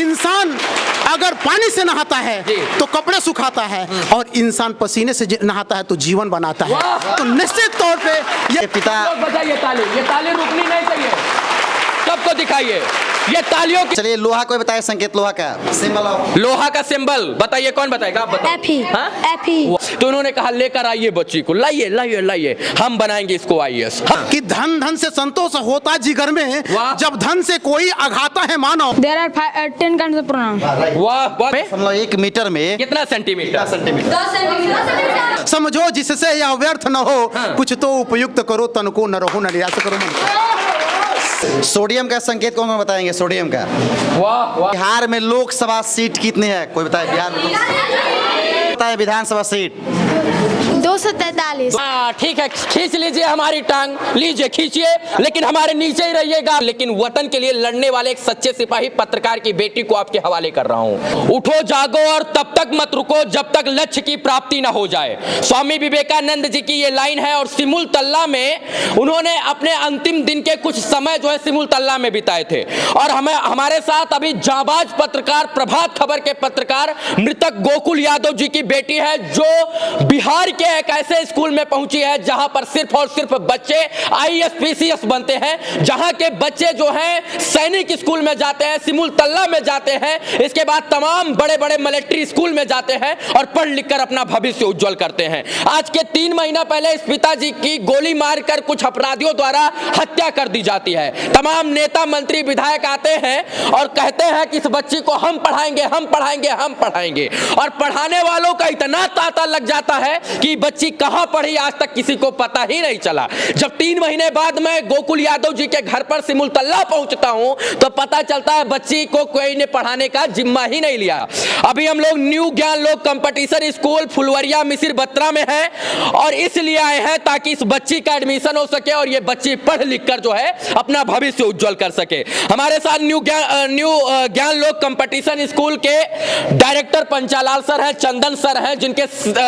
इंसान अगर पानी से नहाता है तो कपड़े सुखाता है, और इंसान पसीने से नहाता है तो जीवन बनाता है। तो निश्चित तौर पे ये पिता बजाइए ताली, ये ताली रुकनी नहीं चाहिए, सबको दिखाइए ये तालियों की। चलिए लोहा को बताइए, संकेत लोहा का सिंबल ऑफ लोहा का सिंबल बताइए, कौन बताएगा? आप बताओ। एफी। तो उन्होंने कहा लेकर आइए बच्ची को, लाइए लाइए लाइए, हम बनाएंगे इसको आईएएस। कि धन से संतोष होता जिगर में, जब धन से कोई आघाता है मानव। There are 10 kinds of pronouns. वाह वाह। 1 मीटर में कितना सेंटीमीटर? समझो जिससे यह व्यर्थ न हो, कुछ तो उपयुक्त करो तन को, न रहो न निराश करो मन को। सोडियम का संकेत कौन बताएंगे? सोडियम का। वाह वाह। बिहार में लोकसभा सीट कितनी है? कोई बताए बिहार में बताए विधानसभा सीट? 243। ठीक है, खींच लीजिए हमारी टांग, लीजिए खींचिए, लेकिन हमारे नीचे ही रहिएगा। लेकिन वतन के लिए लड़ने वाले एक सच्चे सिपाही पत्रकार की बेटी को आपके हवाले कर रहा हूं। उठो जागो और तब तक मत रुको जब तक लक्ष्य की प्राप्ति ना हो जाए। स्वामी विवेकानंद जी की ये लाइन है, और सिमुल तल्ला में उन्होंने अपने अंतिम दिन के कुछ समय जो है सिमुल तल्ला में बिताए थे। और हमारे साथ अभी जाबाज पत्रकार, प्रभात खबर के पत्रकार मृतक गोकुल यादव जी की बेटी है, जो बिहार के एक ऐसे स्कूल में पहुंची है जहां पर सिर्फ और सिर्फ बच्चे आईएएस पीसीएस बनते हैं, जहां के बच्चे जो हैं सैनिक स्कूल में जाते हैं, सिमुल तल्ला में जाते हैं, इसके बाद तमाम बड़े बड़े मिलिट्री स्कूल में जाते हैं और पढ़ लिख कर अपना भविष्य उज्जवल करते हैं। आज के 3 महीना पहले इस पिताजी की गोली मारकर कुछ अपराधियों द्वारा हत्या कर दी जाती है। तमाम नेता मंत्री विधायक आते हैं और कहते हैं कि इस बच्ची को हम पढ़ाएंगे, हम पढ़ाएंगे, हम पढ़ाएंगे, और पढ़ाने वालों का इतना तांता लग जाता है कि बच्ची कहां पढ़ी आज तक किसी को पता ही नहीं चला। जब 3 महीने बाद मैं गोकुल यादव जी के घर पर सिमुल तल्ला पहुंचता हूं तो पता चलता है बच्ची को कोई ने पढ़ाने का जिम्मा ही नहीं लिया। अभी हम लोग न्यू ज्ञान लोक कंपटीशन स्कूल फुलवरिया मिसिर बत्रा में है, और इसलिए आए हैं ताकि इस बच्ची का एडमिशन हो सके और ये बच्ची पढ़ लिख कर जो है अपना भविष्य उज्जवल कर सके। हमारे साथ न्यू ज्ञान लोक कंपटीशन स्कूल के डायरेक्टर पंचालाल सर हैं, चंदन सर हैं,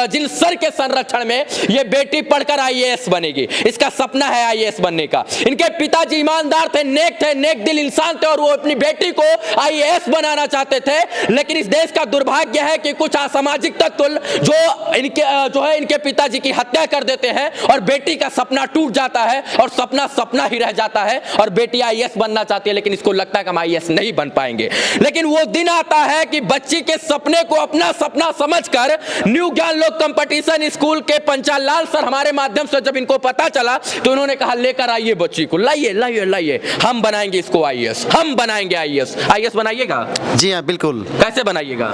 जिन सर के संरक्षण में ये बेटी पढ़कर आईएएस बनेगी। इसका सपना है आईएएस बनने का। इनके पिताजी ईमानदार थे, नेक दिल इंसान थे, और वो अपनी बेटी को आईएएस बनाना चाहते थे। लेकिन इस देश का दुर्भाग्य है कि कुछ असामाजिक तत्व जो है इनके पिताजी की हत्या कर देते हैं, और बेटी का सपना टूट जाता है, और सपना ही रह जाता है, और बेटी आईएएस बनना चाहती है, लेकिन इसको लगता है कि हम आईएएस नहीं बन पाएंगे। लेकिन वो दिन आता है कि बच्ची के सपने को अपना सपना समझकर न्यू ज्ञान लोक कंपटीशन स्कूल के पंचालाल सर हमारे माध्यम से जब इनको पता चला तो उन्होंने कहा लेकर आइए बच्ची को, लाइए लाइए लाइए, हम बनाएंगे इसको आईएएस, हम बनाएंगे आईएएस। आईएएस बनाइएगा? जी हाँ बिल्कुल। कैसे बनाइएगा?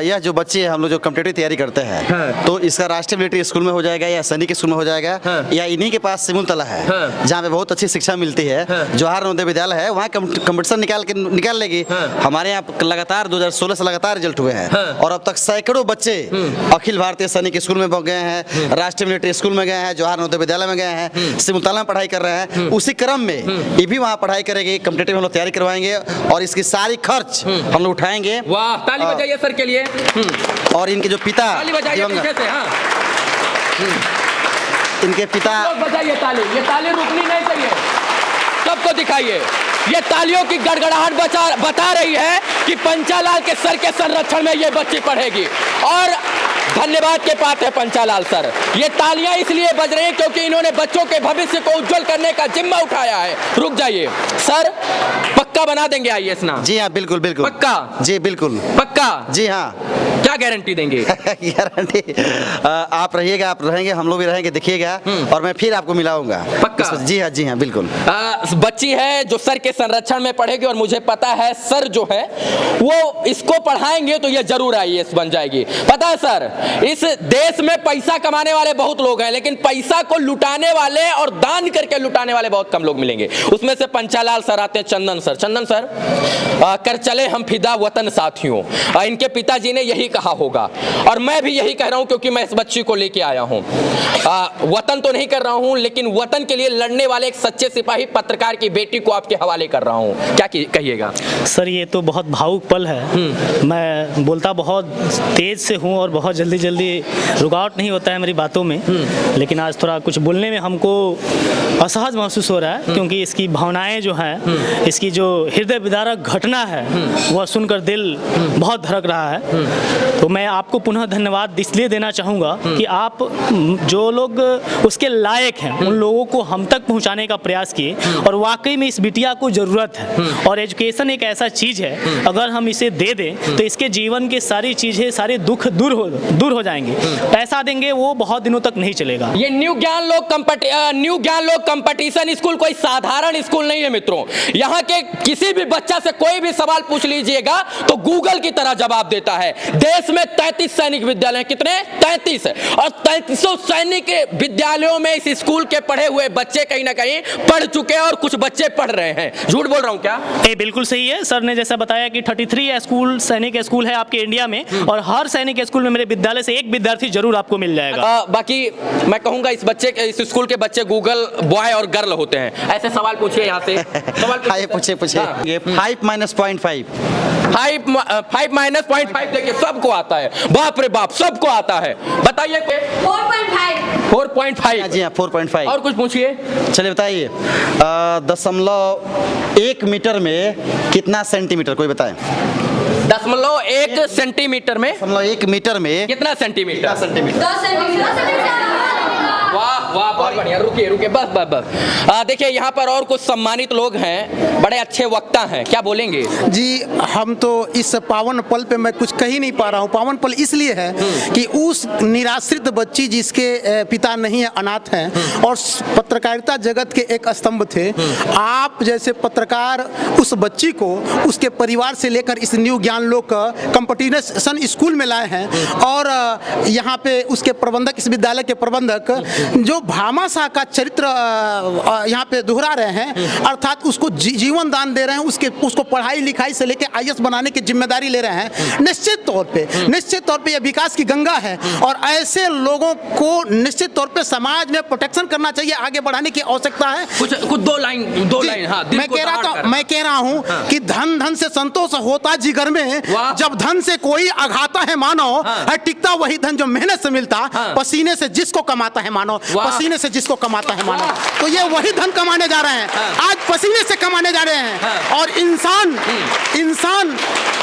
यह जो बच्चे हम लोग जो कॉम्पिटिटिव तैयारी करते हैं, तो इसका राष्ट्रीय मिलिट्री स्कूल में हो जाएगा या सैनिक स्कूल में हो जाएगा, या इन्हीं के पास सिमुल तला है जहाँ पे बहुत अच्छी शिक्षा मिलती है, जवाहर नवोदय विद्यालय है, वहाँ कंपटीशन निकाल लेगी। हमारे यहाँ लगातार 2016 से लगातार रिजल्ट हुए हैं, और अब तक सैकड़ों बच्चे अखिल भारतीय सैनिक स्कूल में गए हैं, राष्ट्रीय मिलिट्री स्कूल में गए हैं, जवाहर नवोदय विद्यालय में गए हैं, सिमुल तला में पढ़ाई कर रहे हैं। उसी क्रम में ये भी वहाँ पढ़ाई करेगी, कॉम्पिटिटिव हम लोग तैयारी करवाएंगे, और इसकी सारी खर्च हम लोग उठाएंगे। वाह, ताली बजाइए सर के लिए। और इनके जो पिता, ताली बजाइए पीछे से, हाँ। इनके पिता, बजाइए ताली, ये ताली रुकनी नहीं चाहिए, सबको दिखाइए। ये तालियों की गड़गड़ाहट बता रही है कि पंचालाल के सर के संरक्षण में ये बच्ची पढ़ेगी, और धन्यवाद के पात्र है पंचालाल सर। ये तालियां इसलिए बज रही हैं क्योंकि इन्होंने बच्चों के भविष्य को उज्जवल करने का जिम्मा उठाया है। रुक जाइए सर, पक्का बना देंगे आईएएस ना? जी हाँ बिल्कुल बिल्कुल पक्का? जी बिल्कुल पक्का? जी हाँ। क्या गारंटी देंगे? गारंटी आप रहिएगा, आप रहेंगे, हम लोग भी रहेंगे, देखिएगा, और मैं फिर आपको मिलाऊंगा। पक्का? जी हाँ बिल्कुल। बच्ची है जो सर के संरक्षण में पढ़ेगी, और मुझे पता है सर जो है वो इसको पढ़ाएंगे तो ये जरूर आईएएस बन जाएगी। पता है सर, इस देश में पैसा कमाने वाले बहुत लोग हैं, लेकिन पैसा को लुटाने वाले और दान करके लुटाने वाले बहुत कम लोग मिलेंगे। उसमें से पंचालाल सर आते हैं, चंदन सर कर चले हम फिदा वतन साथियों। इनके पिताजी ने यही कहा होगा, और मैं भी यही कह रहा हूं क्योंकि मैं इस बच्ची को लेके आया हूं। वतन तो नहीं कर रहा हूं, लेकिन वतन के लिए लड़ने वाले एक सच्चे सिपाही पत्रकार की बेटी को आपके हवाले कर रहा हूं। क्या कहिएगा? सर ये तो बहुत भावुक पल है। मैं बोलता बहुत तेज़ से हूँ और बहुत जल्दी जल्दी रुकावट नहीं होता है मेरी बातों में, लेकिन आज थोड़ा कुछ बोलने में हमको असहज महसूस हो रहा है, क्योंकि इसकी भावनाएं जो हैं, इसकी जो हृदय विदारक घटना है वह सुनकर दिल बहुत धड़क रहा है। तो मैं आपको पुनः धन्यवाद इसलिए देना चाहूँगा कि आप जो लोग उसके लायक हैं उन लोगों को हम तक पहुँचाने का प्रयास किए, और वाकई में इस बिटिया को ज़रूरत है। और एजुकेशन एक ऐसा चीज़ है, अगर हम इसे दे दें तो इसके जीवन के सारी चीज़ें, सारे दुख दूर हो जाएंगे। पैसा देंगे वो बहुत दिनों तक नहीं चलेगा। ये न्यू ज्ञान लोक कंपटीशन स्कूल कोई साधारण स्कूल नहीं है मित्रों। यहाँ के किसी भी बच्चा से कोई भी सवाल पूछ लीजिएगा तो गूगल की तरह जवाब देता है। देश में 33 सैनिक विद्यालय हैं। कितने? 33। और 33 सैनिक विद्यालयों में इस स्कूल के पढ़े हुए बच्चे कहीं ना कहीं पढ़ चुके हैं और कुछ बच्चे पढ़ रहे हैं। झूठ बोल रहा हूँ क्या? ये बिल्कुल सही है। सर ने जैसा बताया कि 33 स्कूल सैनिक स्कूल है आपके इंडिया में, और हर सैनिक स्कूल में मेरे विद्यालय से एक विद्यार्थी जरूर आपको मिल जाएगा। बाकी मैं कहूंगा इस स्कूल के बच्चे गूगल बॉय और गर्ल होते हैं। ऐसे सवाल पूछिए यहाँ से। सवाल पूछिए। 5 - 0.5 5 - 0.5 देखिए सबको आता है। बाप रे बाप, सबको आता है। बताइए 4.5। जी हाँ, 4.5। और कुछ पूछिए। चलिए बताइए, 0.1 मीटर में कितना सेंटीमीटर, कोई बताए? 0.1 सेंटीमीटर में 0.1 मीटर में कितना सेंटीमीटर? 10 सेंटीमीटर। वाह वाह, बहुत बढ़िया। रुकिए बस। देखिए यहाँ पर और कुछ सम्मानित लोग हैं, बड़े अच्छे वक्ता हैं, क्या बोलेंगे? जी, हम तो इस पावन पल पे मैं कुछ कह ही नहीं पा रहा हूँ। पावन पल इसलिए है कि उस निराश्रित बच्ची जिसके पिता नहीं है, अनाथ हैं, और पत्रकारिता जगत के एक स्तंभ थे। आप जैसे पत्रकार उस बच्ची को उसके परिवार से लेकर इस न्यू ज्ञान लोक कंपटीशन स्कूल में लाए हैं, और यहाँ पे उसके प्रबंधक, इस विद्यालय के प्रबंधक जो भामाशाह का चरित्र यहाँ पे दोहरा रहे हैं, अर्थात उसको जीवन दान दे रहे हैं, उसको पढ़ाई लिखाई से लेकर IAS बनाने की जिम्मेदारी ले रहे हैं। निश्चित तौर पे यह विकास की गंगा है, और ऐसे लोगों को निश्चित तौर पे समाज में प्रोटेक्शन करना चाहिए, आगे बढ़ाने की आवश्यकता है। कुछ दो लाइन। हाँ, मैं कह रहा हूँ कि धन से संतोष होता जिगर में, जब धन से कोई अघाता है मानो, है टिकता वही धन जो मेहनत से मिलता, पसीने से जिसको कमाता है मानो, पसीने से जिसको कमाता है मानो। तो ये वही धन कमाने जा रहे हैं, आज पसीने से कमाने जा रहे हैं। और इंसान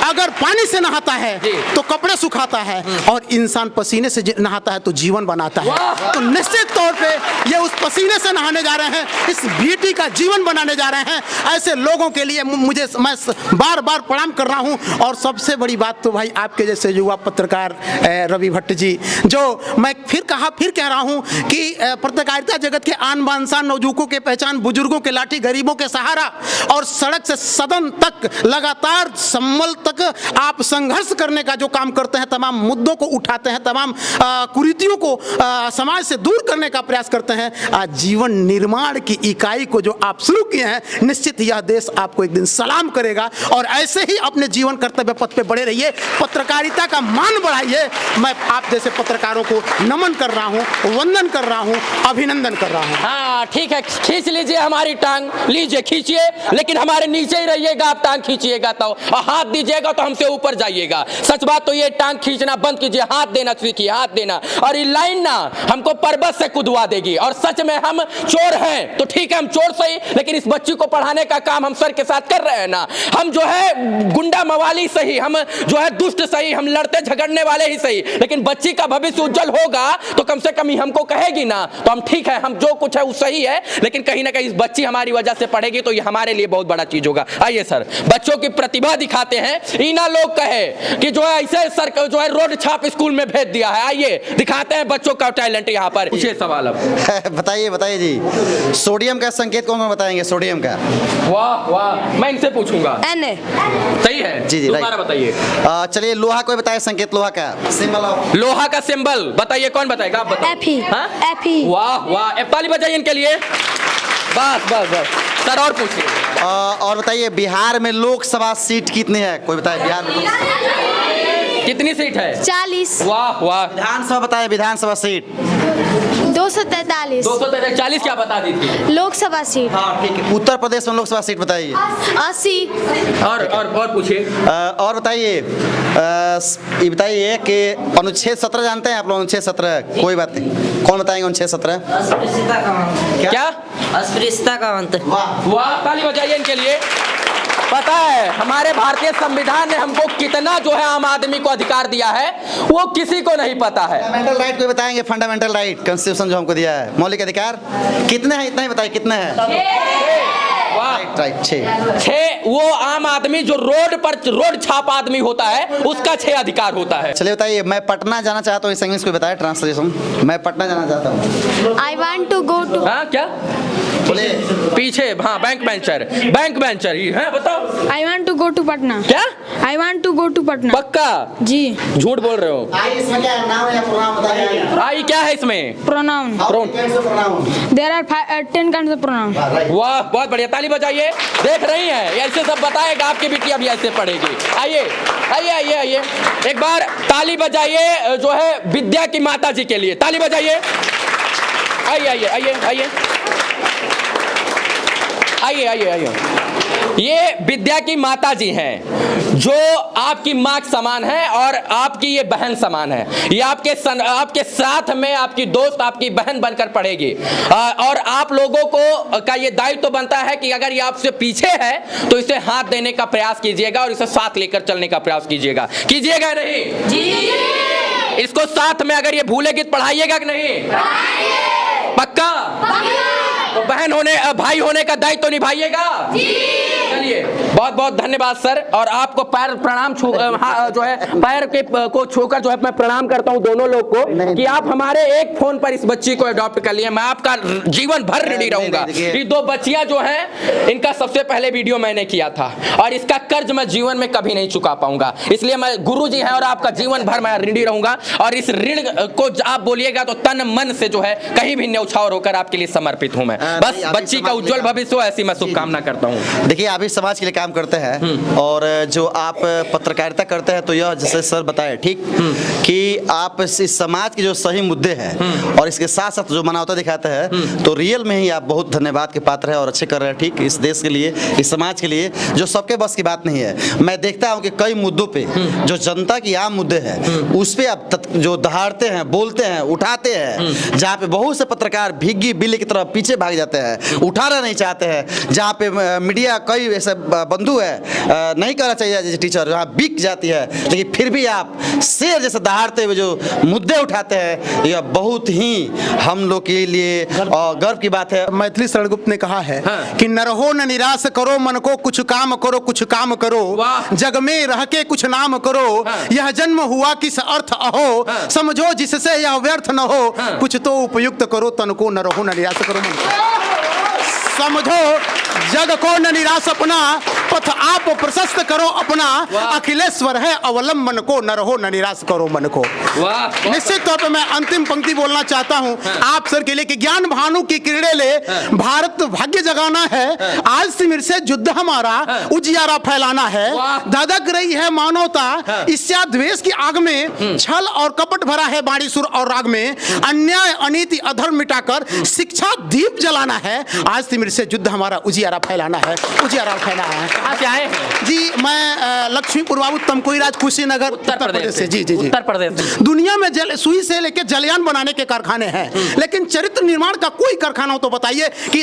अगर पानी से नहाता है तो कपड़े सुखाता है, और इंसान पसीने से नहाता है तो जीवन बनाता है। तो निश्चित तौर पे ये उस पसीने से नहाने जा रहे हैं, इस बेटी का जीवन बनाने जा रहे हैं। ऐसे लोगों के लिए मैं बार बार प्रणाम कर रहा हूं। और सबसे बड़ी बात तो भाई आपके जैसे युवा पत्रकार रवि भट्ट जी, जो मैं फिर कह रहा हूं कि पत्रकारिता जगत के आन बान शान, नवजुवकों के पहचान, बुजुर्गों के लाठी, गरीबों के सहारा, और सड़क से सदन तक लगातार सम्मल तक आप संघर्ष करने का जो काम करते हैं, तमाम मुद्दों को उठाते हैं, तमाम कुरीतियों को समाज से दूर करने का प्रयास करते हैं। जीवन निर्माण की इकाई को जो आप शुरू किए हैं, निश्चित यह देश आपको एक दिन सलाम करेगा, और ऐसे ही अपने जीवन कर्तव्य पथ पे बढ़े रहिए, पत्रकारिता का मान बढ़ाइए। मैं आप जैसे पत्रकारों को नमन कर रहा हूँ, वंदन कर रहा हूँ, अभिनंदन कर रहा हूँ। हाँ ठीक है, खींच लीजिए हमारी टांग, लीजिए खींचिए, लेकिन हमारे नीचे ही रहिएगा। आप टांग खींचिएगा तो, और हाथ दीजिएगा तो हमसे ऊपर जाइएगा। सच बात तो ये, टांग खींचना बंद कीजिए, हाथ देना सीखिए, हाथ देना। और ये लाइन ना हमको पर्वत से कुदवा देगी। और सच में हम चोर हैं तो ठीक है, हम चोर सही, लेकिन इस बच्ची को पढ़ाने का काम हम सर के साथ कर रहे हैं ना। हम जो है गुंडा मवाली सही, हम जो है दुष्ट सही, हम लड़ते झगड़ने वाले ही सही, लेकिन बच्ची का भविष्य उज्जवल होगा तो कम से कम ही हमको कहेगी ना, तो हम ठीक है, हम जो कुछ है वो सही है। लेकिन कहीं ना कहीं बच्ची हमारी वजह से पढ़ेगी तो ये हमारे लिए बहुत बड़ा चीज होगा। आइए सर, बच्चों की प्रतिभा दिखाते हैं। इना लोग कहे कि जो है ऐसे सर जो है रोड छाप स्कूल में भेज दिया है। आइए दिखाते हैं बच्चों का टैलेंट यहाँ पर। पूछिए सवाल अब। बताइए जी, सोडियम का संकेत कौन बताएंगे? सोडियम का। वाह वाह, मैं इनसे पूछूंगा। Na। सही है जी, दोबारा बताइए। चलिए, लोहा कोई बताए संकेत, लोहा का सिंबल। लोहा का सिंबल बताइए, कौन बताएगा? आप बताओ। Fe। वाह वाह, ताली बजाइए इनके लिए। बस सर, और पूछिए। और बताइए, बिहार में लोकसभा सीट कितनी है? कोई बताए बिहार में? कितनी सीट है? 40। वाह वाह। विधानसभा बताए, विधानसभा सीट 243। 240 क्या बता दी थी? लोकसभा सीट हाँ ठीक है। उत्तर प्रदेश में लोकसभा सीट बताइए। 80। और पूछिए। और बताइए, ये बताइए कि अनुच्छेद 17 जानते हैं आप लोग? अनुच्छेद 17 कोई बात नहीं, कौन बताएंगे अनुच्छेद 17? क्या? अस्पृश्यता का अंत। वाह, ताली बजाइए इनके लिए। पता है हमारे भारतीय संविधान ने हमको कितना जो है आम आदमी को अधिकार दिया है, वो किसी को नहीं पता है। फंडामेंटल राइट कोई बताएंगे? फंडामेंटल राइट कॉन्स्टिट्यूशन जो हमको दिया है, मौलिक अधिकार कितने हैं? इतना ही बताइए कितने हैं? राइट 6। वो आम आदमी जो रोड छाप आदमी होता है, उसका 6 अधिकार होता है। चलिए बताइए, मैं पटना जाना चाहता हूँ, इस इंग्लिश को बताया ट्रांसलेशन। मैं पटना जाना चाहता हूँ। I want to go to। हाँ क्या? बोलिए। पीछे हाँ, बैंक बेंचर ही है, बताओ। I want to go to Patna. क्या? I want to go to Patna. पक्का? जी। झूठ बोल रहे हो। आई इसमें क्या है? नाम या प्रोनाउन बताइए। आई क्या है इसमें? Pronoun। There are 10 kinds of pronoun। वाह, बहुत बढ़िया, ताली बजाइए। देख रही हैं, ऐसे सब बताएगा, आपकी बिटिया भी ऐसे पढ़ेगी। आइए आइए आइए आइए, एक बार ताली बजाइए जो है विद्या की माता जी के लिए, ताली बजाइए। आइए आइए आइए आइए आइए आइए आइए। ये विद्या की माता जी हैं, जो आपकी माँ के समान है और आपकी ये बहन समान है। ये आपके साथ में आपकी दोस्त, आपकी बहन बनकर पढ़ेगी। और आप लोगों को का ये दायित्व तो बनता है कि अगर ये आपसे पीछे है तो इसे हाथ देने का प्रयास कीजिएगा और इसे साथ लेकर चलने का प्रयास कीजिएगा। कीजिएगा नहीं? जी। इसको साथ में अगर ये भूलेगी तो पढ़ाइएगा कि नहीं? पक्का? तो भाई होने का दायित्व तो निभाइएगा। चलिए, बहुत बहुत धन्यवाद सर, और आपको पैर प्रणाम जो है पैर के को छूकर जो है मैं प्रणाम करता हूं दोनों लोग को कि आप हमारे एक फोन पर इस बच्ची को अडॉप्ट कर लिए। मैं आपका जीवन भर ऋणी रहूंगा। ये 2 बच्चियां जो हैं, इनका सबसे पहले वीडियो मैंने किया था और इसका कर्ज मैं जीवन में कभी नहीं चुका पाऊंगा। इसलिए मैं गुरुजी हैं और आपका जीवन भर मैं ऋणी रहूंगा, और इस ऋण को आप बोलिएगा तो तन मन से जो है कहीं भी न्यौछावर होकर आपके लिए समर्पित हूं मैं। बस बच्ची का उज्जवल भविष्य हो, ऐसी मैं शुभकामना करता हूं। देखिए, आप इस समाज के लिए काम करते हैं और जो आप पत्रकारिता करते हैं, तो यह जैसे सर बताए ठीक कि आप इस समाज के जो सही मुद्दे हैं और इसके साथ साथ जो मानवता दिखाते हैं, तो रियल में ही आप बहुत धन्यवाद के पात्र हैं और अच्छे कर रहे हैं। ठीक, इस देश के लिए, इस समाज के लिए, जो सबके बस की बात नहीं है। मैं देखता हूँ कि कई मुद्दों पे जो जनता की आम मुद्दे हैं, उस पे आप जो दहाड़ते हैं, बोलते हैं, उठाते हैं, जहाँ पे बहुत से पत्रकार भीगी बिल्ली की तरह पीछे भाग जाते हैं, उठाना नहीं चाहते हैं, जहाँ पे मीडिया कई ऐसे बंधु है, नहीं करना चाहिए जैसे टीचर, जहाँ बिक जाती है, लेकिन फिर भी आप शेर जैसे दहाड़ते हुए जो मुद्दे उठाते हैं, यह बहुत ही हम लोग के लिए गर्व की बात है। मैथिली शरणगुप्त ने कहा है कि न रहो न निराश करो मन को, कुछ काम करो, कुछ काम करो, जग में रह के कुछ नाम करो, यह जन्म हुआ किस अर्थ अहो, समझो जिससे यह व्यर्थ न हो, कुछ तो उपयुक्त करो तन को, न रहो न निराश करो मन को। समझो जग को न निराश अपना, पथ आप प्रशस्त करो अपना, अखिलेश्वर है अवलंबन को, न रहो न निराश करो मन को। निश्चित तौर पे मैं अंतिम पंक्ति बोलना चाहता हूं आप सर के लिए कि ज्ञान भानु की किरणें ले, भारत भाग्य जगाना है, आज सिमर से युद्ध हमारा उजियारा फैलाना है, धधक रही है मानवता ईर्ष्या द्वेष की आग में, छल और कपट भरा है बाणी सुर और राग में, अन्याय अनीति अधर्म मिटाकर शिक्षा दीप जलाना है, आज सिमर से युद्ध हमारा उजियारा फैलाना है, उजियारा फैलाना है। कहाँ से आए हैं? जी, मैं लक्ष्मीपुर बाबू तमकोई राज कुशीनगर उत्तर प्रदेश से। जी जी जी, उत्तर प्रदेश। दुनिया में सुई से लेकर जलयान बनाने के कारखाने हैं, लेकिन चरित्र निर्माण का कोई कारखाना हो तो बताइए कि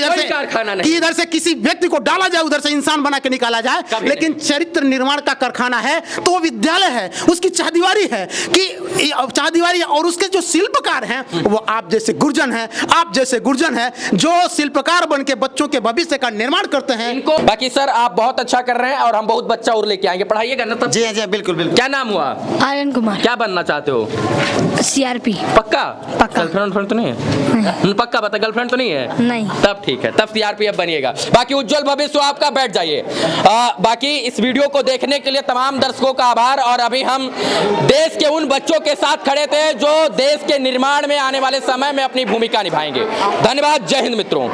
इधर से किसी व्यक्ति को डाला जाए, उधर से इंसान बना के निकाला जाए, लेकिन चरित्र निर्माण का कारखाना है तो वो विद्यालय है, उसकी चाहदीवारी है कि चाहदीवारी, और उसके जो शिल्पकार हैं वो आप जैसे गुर्जन हैं, आप जैसे गुर्जन हैं जो शिल्पकार बन के बच्चों के भविष्य का निर्माण करते हैं। इनको बाकी सर आप बहुत अच्छा कर रहे हैं और हम बहुत बच्चा और लेके आएंगे, पढ़ाइएगा ना तब? जी जी बिल्कुल बिल्कुल। क्या नाम हुआ? आर्यन कुमार। क्या बनना चाहते हो? CRP। पक्का? पक्का। गर्लफ्रेंड तो नहीं है? पक्का बता, गर्लफ्रेंड तो नहीं है? नहीं। तब ठीक है, तब CRPF बनिएगा। बाकी उज्जवल भविष्य आपका, बैठ जाइए। बाकी इस वीडियो को देखने के लिए तमाम दर्शकों का आभार। और अभी हम देश के उन बच्चों के साथ खड़े थे जो देश के निर्माण में आने वाले समय में अपनी भूमिका निभाएंगे। धन्यवाद, जय हिंद मित्रों।